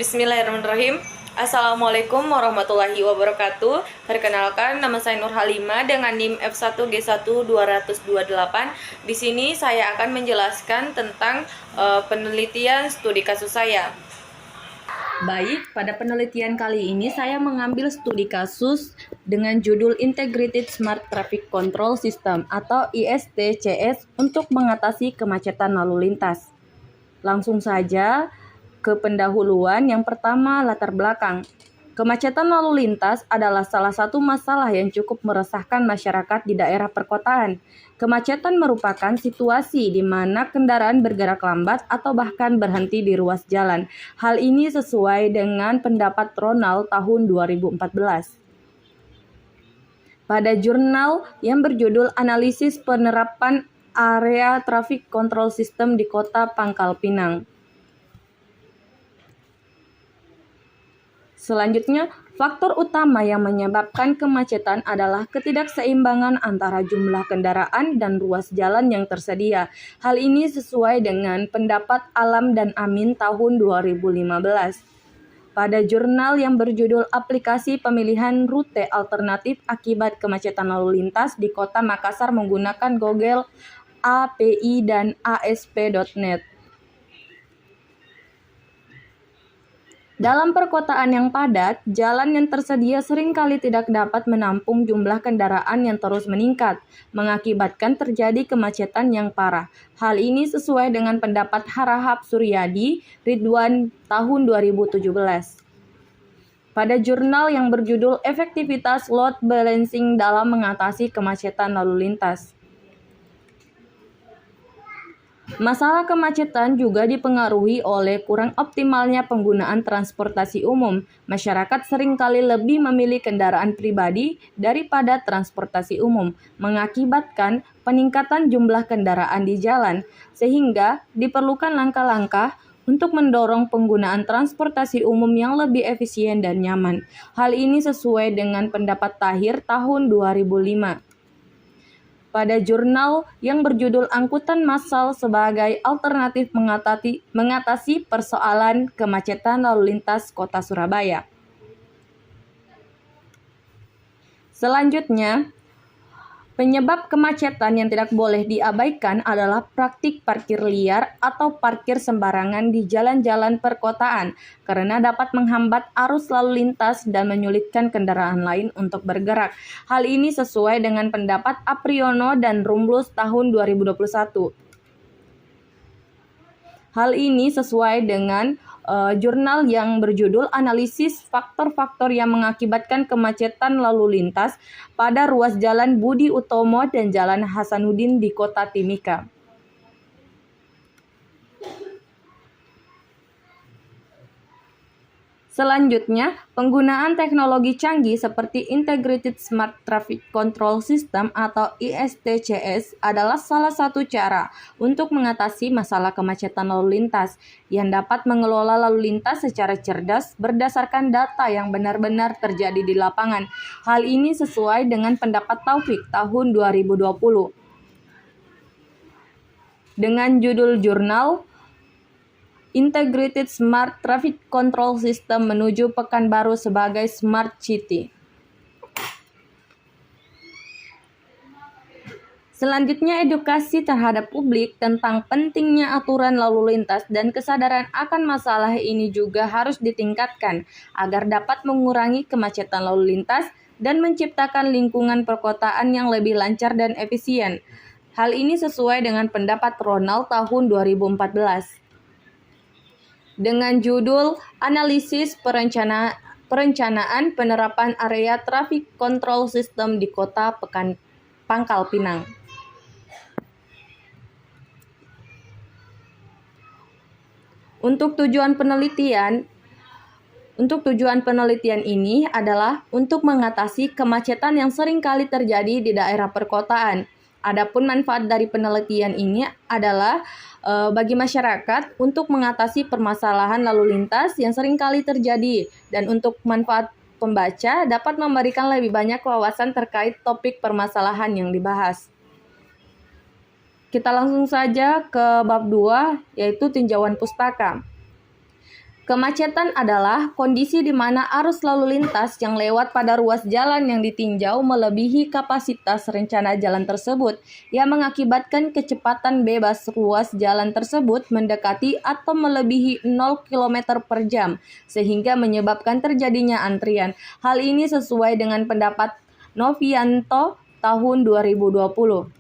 Bismillahirrahmanirrahim. Assalamualaikum warahmatullahi wabarakatuh. Perkenalkan, nama saya Nur Halima dengan NIM F1G1 228. Di sini saya akan menjelaskan tentang penelitian studi kasus saya. Baik, pada penelitian kali ini saya mengambil studi kasus dengan judul Integrated Smart Traffic Control System atau ISTCS untuk mengatasi kemacetan lalu lintas. Langsung saja ke pendahuluan. Yang pertama, latar belakang. Kemacetan lalu lintas adalah salah satu masalah yang cukup meresahkan masyarakat di daerah perkotaan. Kemacetan merupakan situasi di mana kendaraan bergerak lambat atau bahkan berhenti di ruas jalan. Hal ini sesuai dengan pendapat Ronald tahun 2014. Pada jurnal yang berjudul Analisis Penerapan Area Traffic Control System di Kota Pangkal Pinang. Selanjutnya, faktor utama yang menyebabkan kemacetan adalah ketidakseimbangan antara jumlah kendaraan dan ruas jalan yang tersedia. Hal ini sesuai dengan pendapat Alam dan Amin tahun 2015. Pada jurnal yang berjudul Aplikasi Pemilihan Rute Alternatif Akibat Kemacetan Lalu Lintas di Kota Makassar menggunakan Google, API, dan ASP.NET. Dalam perkotaan yang padat, jalan yang tersedia seringkali tidak dapat menampung jumlah kendaraan yang terus meningkat, mengakibatkan terjadi kemacetan yang parah. Hal ini sesuai dengan pendapat Harahap Suryadi, Ridwan tahun 2017. Pada jurnal yang berjudul Efektivitas Load Balancing dalam Mengatasi Kemacetan Lalu Lintas. Masalah kemacetan juga dipengaruhi oleh kurang optimalnya penggunaan transportasi umum. Masyarakat seringkali lebih memilih kendaraan pribadi daripada transportasi umum, mengakibatkan peningkatan jumlah kendaraan di jalan, sehingga diperlukan langkah-langkah untuk mendorong penggunaan transportasi umum yang lebih efisien dan nyaman. Hal ini sesuai dengan pendapat Tahir tahun 2005. Pada jurnal yang berjudul Angkutan Massal sebagai Alternatif Mengatasi Persoalan Kemacetan Lalu Lintas Kota Surabaya. Selanjutnya, penyebab kemacetan yang tidak boleh diabaikan adalah praktik parkir liar atau parkir sembarangan di jalan-jalan perkotaan karena dapat menghambat arus lalu lintas dan menyulitkan kendaraan lain untuk bergerak. Hal ini sesuai dengan pendapat Apriyono dan Rumlus tahun 2021. Hal ini sesuai dengan jurnal yang berjudul Analisis Faktor-Faktor yang Mengakibatkan Kemacetan Lalu Lintas pada Ruas Jalan Budi Utomo dan Jalan Hasanuddin di Kota Timika. Selanjutnya, penggunaan teknologi canggih seperti Integrated Smart Traffic Control System atau ISTCS adalah salah satu cara untuk mengatasi masalah kemacetan lalu lintas yang dapat mengelola lalu lintas secara cerdas berdasarkan data yang benar-benar terjadi di lapangan. Hal ini sesuai dengan pendapat Taufik tahun 2020. Dengan judul jurnal Integrated Smart Traffic Control System menuju Pekanbaru sebagai Smart City. Selanjutnya, edukasi terhadap publik tentang pentingnya aturan lalu lintas dan kesadaran akan masalah ini juga harus ditingkatkan agar dapat mengurangi kemacetan lalu lintas dan menciptakan lingkungan perkotaan yang lebih lancar dan efisien. Hal ini sesuai dengan pendapat Ronald tahun 2014. Dengan judul Analisis Perencanaan Penerapan Area Traffic Control System di Kota Pangkal Pinang. Untuk tujuan penelitian ini adalah untuk mengatasi kemacetan yang sering kali terjadi di daerah perkotaan. Adapun manfaat dari penelitian ini adalah bagi masyarakat untuk mengatasi permasalahan lalu lintas yang sering kali terjadi, dan untuk manfaat pembaca dapat memberikan lebih banyak wawasan terkait topik permasalahan yang dibahas. Kita langsung saja ke bab 2, yaitu tinjauan pustaka. Kemacetan adalah kondisi di mana arus lalu lintas yang lewat pada ruas jalan yang ditinjau melebihi kapasitas rencana jalan tersebut, yang mengakibatkan kecepatan bebas ruas jalan tersebut mendekati atau melebihi 0 km per jam, sehingga menyebabkan terjadinya antrian. Hal ini sesuai dengan pendapat Novianto tahun 2020.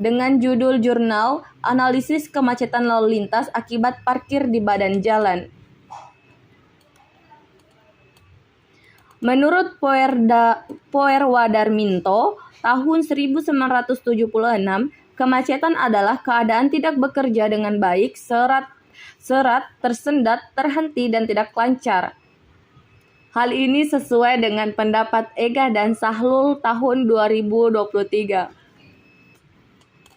Dengan judul jurnal Analisis Kemacetan Lalu Lintas Akibat Parkir di Badan Jalan. Menurut Poerwadarminto tahun 1976, kemacetan adalah keadaan tidak bekerja dengan baik, serat tersendat, terhenti, dan tidak lancar. Hal ini sesuai dengan pendapat Ega dan Sahlul tahun 2023.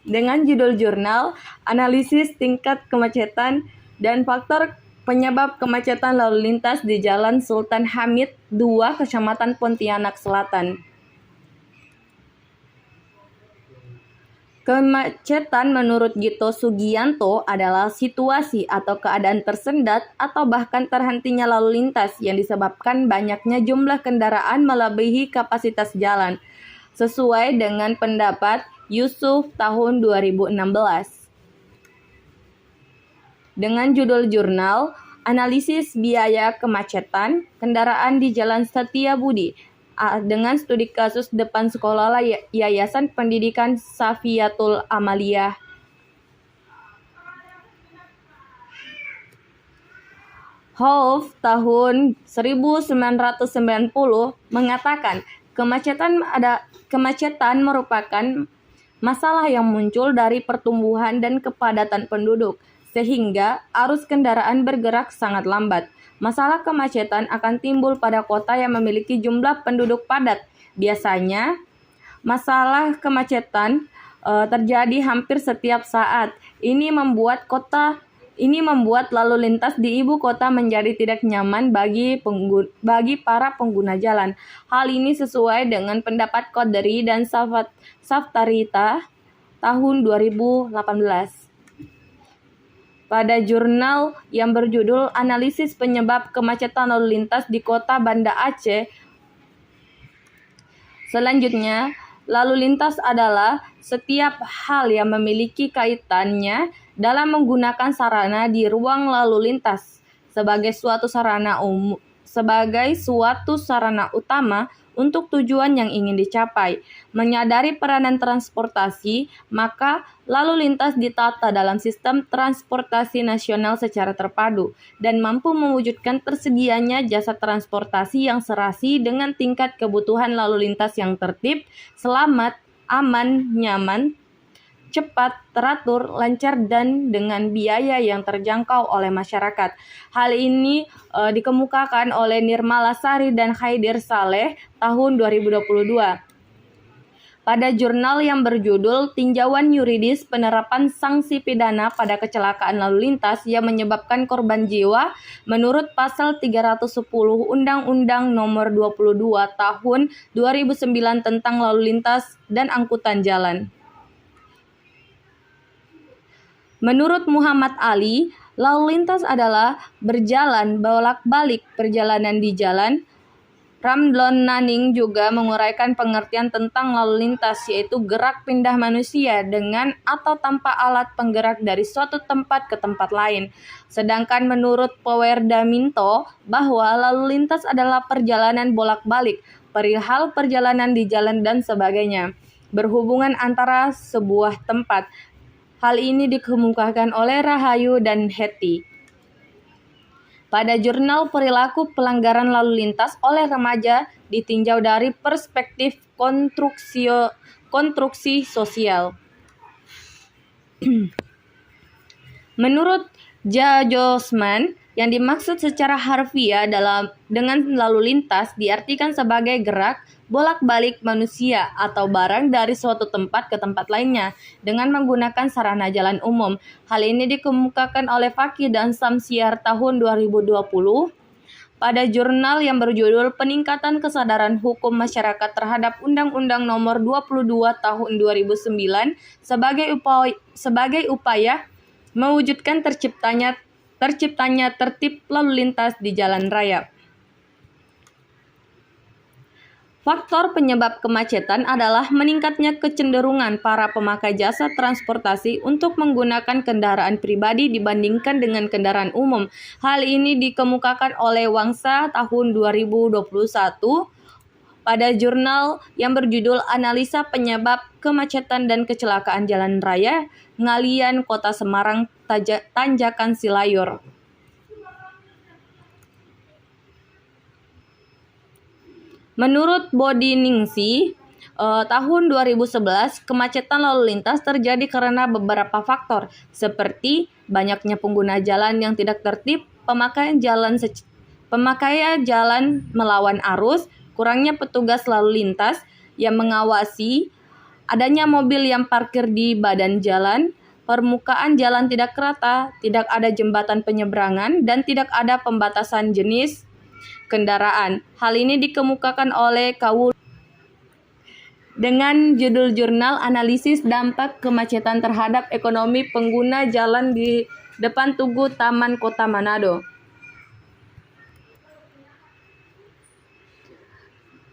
Dengan judul jurnal Analisis Tingkat Kemacetan dan Faktor Penyebab Kemacetan Lalu Lintas di Jalan Sultan Hamid II, Kecamatan Pontianak Selatan. Kemacetan menurut Gito Sugianto adalah situasi atau keadaan tersendat atau bahkan terhentinya lalu lintas yang disebabkan banyaknya jumlah kendaraan melebihi kapasitas jalan, sesuai dengan pendapat Yusuf tahun 2016. Dengan judul jurnal Analisis Biaya Kemacetan Kendaraan di Jalan Setiabudi dengan studi kasus depan sekolah Yayasan Pendidikan Safiatul Amaliyah. Hove tahun 1990 mengatakan kemacetan merupakan masalah yang muncul dari pertumbuhan dan kepadatan penduduk, sehingga arus kendaraan bergerak sangat lambat. Masalah kemacetan akan timbul pada kota yang memiliki jumlah penduduk padat. Biasanya, masalah kemacetan terjadi hampir setiap saat. Ini membuat lalu lintas di ibu kota menjadi tidak nyaman bagi para pengguna jalan. Hal ini sesuai dengan pendapat Qadri dan Saftarita tahun 2018. Pada jurnal yang berjudul Analisis Penyebab Kemacetan Lalu Lintas di Kota Banda Aceh. Selanjutnya, lalu lintas adalah setiap hal yang memiliki kaitannya dalam menggunakan sarana di ruang lalu lintas sebagai suatu sarana utama untuk tujuan yang ingin dicapai. Menyadari peranan transportasi, maka lalu lintas ditata dalam sistem transportasi nasional secara terpadu dan mampu mewujudkan tersedianya jasa transportasi yang serasi dengan tingkat kebutuhan lalu lintas yang tertib, selamat, aman, nyaman, cepat, teratur, lancar, dan dengan biaya yang terjangkau oleh masyarakat. Hal ini dikemukakan oleh Nirmala Sari dan Khaidir Saleh tahun 2022. Pada jurnal yang berjudul Tinjauan Yuridis Penerapan Sanksi Pidana pada Kecelakaan Lalu Lintas yang Menyebabkan Korban Jiwa, menurut pasal 310 Undang-Undang Nomor 22 Tahun 2009 tentang Lalu Lintas dan Angkutan Jalan. Menurut Muhammad Ali, lalu lintas adalah berjalan bolak-balik perjalanan di jalan. Ramdlon Naning juga menguraikan pengertian tentang lalu lintas, yaitu gerak pindah manusia dengan atau tanpa alat penggerak dari suatu tempat ke tempat lain. Sedangkan menurut Poerdaminto bahwa lalu lintas adalah perjalanan bolak-balik, perihal perjalanan di jalan dan sebagainya, berhubungan antara sebuah tempat. Hal ini dikemukakan oleh Rahayu dan Hetty. Pada jurnal Perilaku Pelanggaran Lalu Lintas oleh Remaja ditinjau dari perspektif konstruksi sosial. Menurut Jajosman, yang dimaksud secara harfiah dengan lalu lintas diartikan sebagai gerak bolak-balik manusia atau barang dari suatu tempat ke tempat lainnya dengan menggunakan sarana jalan umum. Hal ini dikemukakan oleh Fakih dan Samsiar tahun 2020 pada jurnal yang berjudul Peningkatan Kesadaran Hukum Masyarakat Terhadap Undang-Undang Nomor 22 Tahun 2009 sebagai upaya mewujudkan terciptanya terciptanya tertib lalu lintas di jalan raya. Faktor penyebab kemacetan adalah meningkatnya kecenderungan para pemakai jasa transportasi untuk menggunakan kendaraan pribadi dibandingkan dengan kendaraan umum. Hal ini dikemukakan oleh Wangsa tahun 2021 pada jurnal yang berjudul Analisa Penyebab Kemacetan dan Kecelakaan Jalan Raya, Ngalian Kota Semarang, Tanjakan Silayur. Menurut Bodiningsi, tahun 2011, kemacetan lalu lintas terjadi karena beberapa faktor, seperti banyaknya pengguna jalan yang tidak tertib, pemakaian jalan melawan arus, kurangnya petugas lalu lintas yang mengawasi, adanya mobil yang parkir di badan jalan, permukaan jalan tidak rata, tidak ada jembatan penyeberangan, dan tidak ada pembatasan jenis kendaraan. Hal ini dikemukakan oleh Kawul dengan judul Jurnal Analisis Dampak Kemacetan Terhadap Ekonomi Pengguna Jalan di depan Tugu Taman Kota Manado.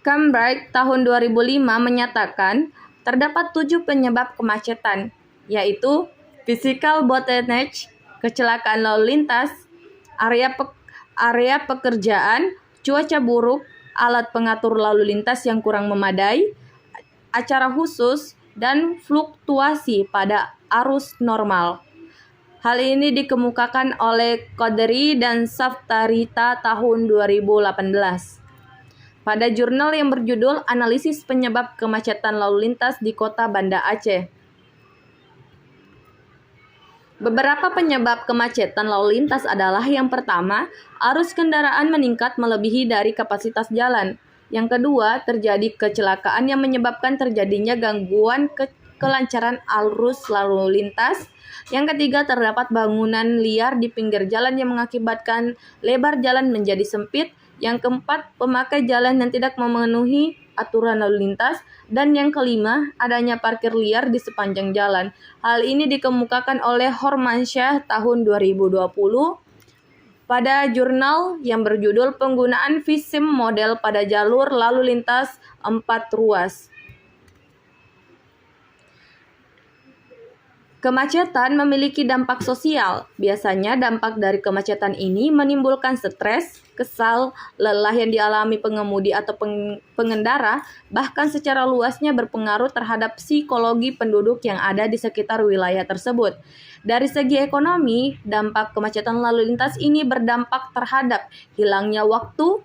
Cambridge tahun 2005 menyatakan terdapat 7 penyebab kemacetan, yaitu physical bottleneck, kecelakaan lalu lintas, area pekerjaan, cuaca buruk, alat pengatur lalu lintas yang kurang memadai, acara khusus, dan fluktuasi pada arus normal. Hal ini dikemukakan oleh Koderi dan Saftarita tahun 2018 pada jurnal yang berjudul Analisis Penyebab Kemacetan Lalu Lintas di Kota Banda Aceh. Beberapa penyebab kemacetan lalu lintas adalah yang pertama, arus kendaraan meningkat melebihi dari kapasitas jalan. Yang kedua, terjadi kecelakaan yang menyebabkan terjadinya gangguan kelancaran arus lalu lintas. Yang ketiga, terdapat bangunan liar di pinggir jalan yang mengakibatkan lebar jalan menjadi sempit. Yang keempat, pemakai jalan yang tidak memenuhi aturan lalu lintas. Dan yang kelima, adanya parkir liar di sepanjang jalan. Hal ini dikemukakan oleh Hormansyah tahun 2020 pada jurnal yang berjudul Penggunaan Vissim Model pada Jalur Lalu Lintas 4 Ruas. Kemacetan memiliki dampak sosial. Biasanya dampak dari kemacetan ini menimbulkan stres, kesal, lelah yang dialami pengemudi atau pengendara, bahkan secara luasnya berpengaruh terhadap psikologi penduduk yang ada di sekitar wilayah tersebut. Dari segi ekonomi, dampak kemacetan lalu lintas ini berdampak terhadap hilangnya waktu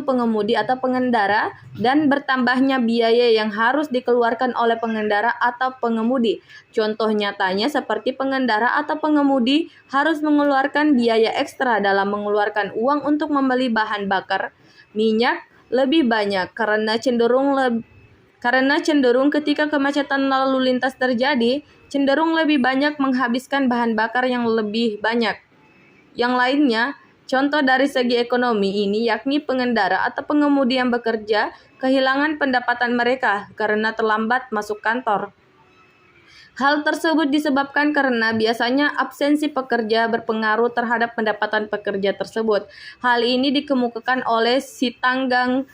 pengemudi atau pengendara, dan bertambahnya biaya yang harus dikeluarkan oleh pengendara atau pengemudi. Contoh nyatanya seperti pengendara atau pengemudi harus mengeluarkan biaya ekstra dalam mengeluarkan uang untuk membeli bahan bakar minyak lebih banyak karena cenderung ketika kemacetan lalu lintas terjadi, cenderung lebih banyak menghabiskan bahan bakar yang lebih banyak. Yang lainnya, contoh dari segi ekonomi ini yakni pengendara atau pengemudi yang bekerja kehilangan pendapatan mereka karena terlambat masuk kantor. Hal tersebut disebabkan karena biasanya absensi pekerja berpengaruh terhadap pendapatan pekerja tersebut. Hal ini dikemukakan oleh Sitanggang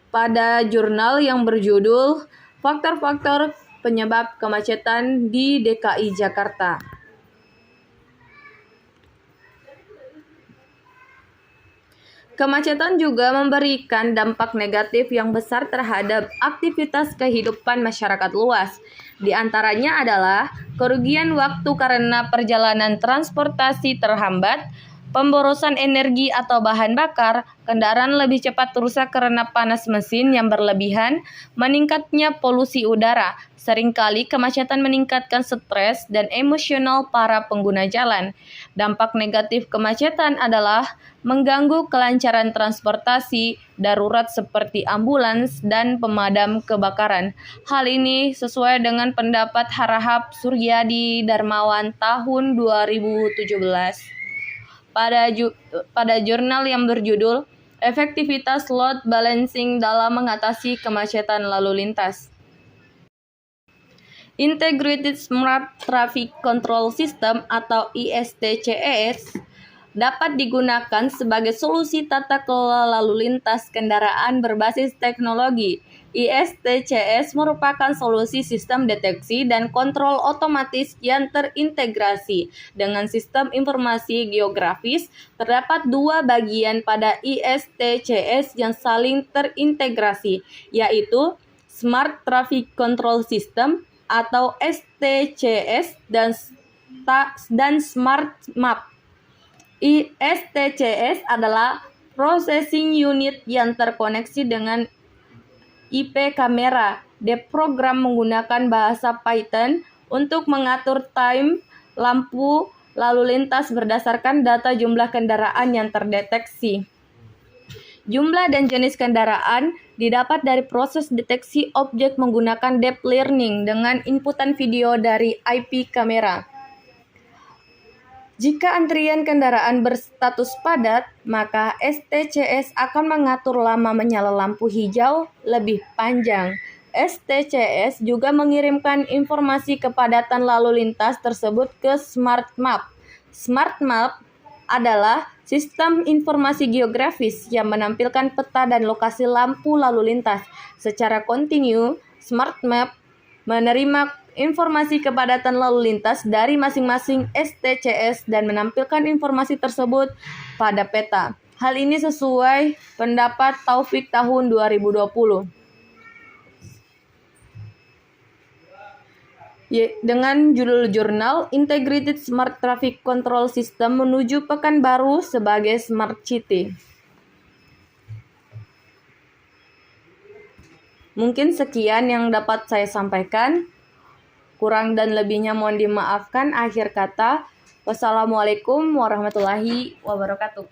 pada jurnal yang berjudul Faktor-faktor Penyebab Kemacetan di DKI Jakarta. Kemacetan juga memberikan dampak negatif yang besar terhadap aktivitas kehidupan masyarakat luas. Di antaranya adalah kerugian waktu karena perjalanan transportasi terhambat, pemborosan energi atau bahan bakar, kendaraan lebih cepat rusak karena panas mesin yang berlebihan, meningkatnya polusi udara. Seringkali kemacetan meningkatkan stres dan emosional para pengguna jalan. Dampak negatif kemacetan adalah mengganggu kelancaran transportasi darurat seperti ambulans dan pemadam kebakaran. Hal ini sesuai dengan pendapat Harahap Suryadi Darmawan tahun 2017 pada jurnal yang berjudul Efektivitas Load Balancing dalam Mengatasi Kemacetan Lalu Lintas. Integrated Smart Traffic Control System atau ISTCS dapat digunakan sebagai solusi tata kelola lalu lintas kendaraan berbasis teknologi. ISTCS merupakan solusi sistem deteksi dan kontrol otomatis yang terintegrasi dengan sistem informasi geografis. Terdapat dua bagian pada ISTCS yang saling terintegrasi, yaitu Smart Traffic Control System atau STCS dan Smart Map. ISTCS adalah processing unit yang terkoneksi dengan IP kamera. Diprogram menggunakan bahasa Python untuk mengatur time lampu lalu lintas berdasarkan data jumlah kendaraan yang terdeteksi. Jumlah dan jenis kendaraan didapat dari proses deteksi objek menggunakan deep learning dengan inputan video dari IP kamera. Jika antrian kendaraan berstatus padat, maka STCS akan mengatur lama menyala lampu hijau lebih panjang. STCS juga mengirimkan informasi kepadatan lalu lintas tersebut ke Smart Map. Smart Map adalah sistem informasi geografis yang menampilkan peta dan lokasi lampu lalu lintas secara kontinu. Smart Map menerima informasi kepadatan lalu lintas dari masing-masing STCS dan menampilkan informasi tersebut pada peta. Hal ini sesuai pendapat Taufik tahun 2020. Dengan judul jurnal Integrated Smart Traffic Control System menuju Pekanbaru sebagai Smart City. Mungkin sekian yang dapat saya sampaikan. Kurang dan lebihnya mohon dimaafkan. Akhir kata, wassalamualaikum warahmatullahi wabarakatuh.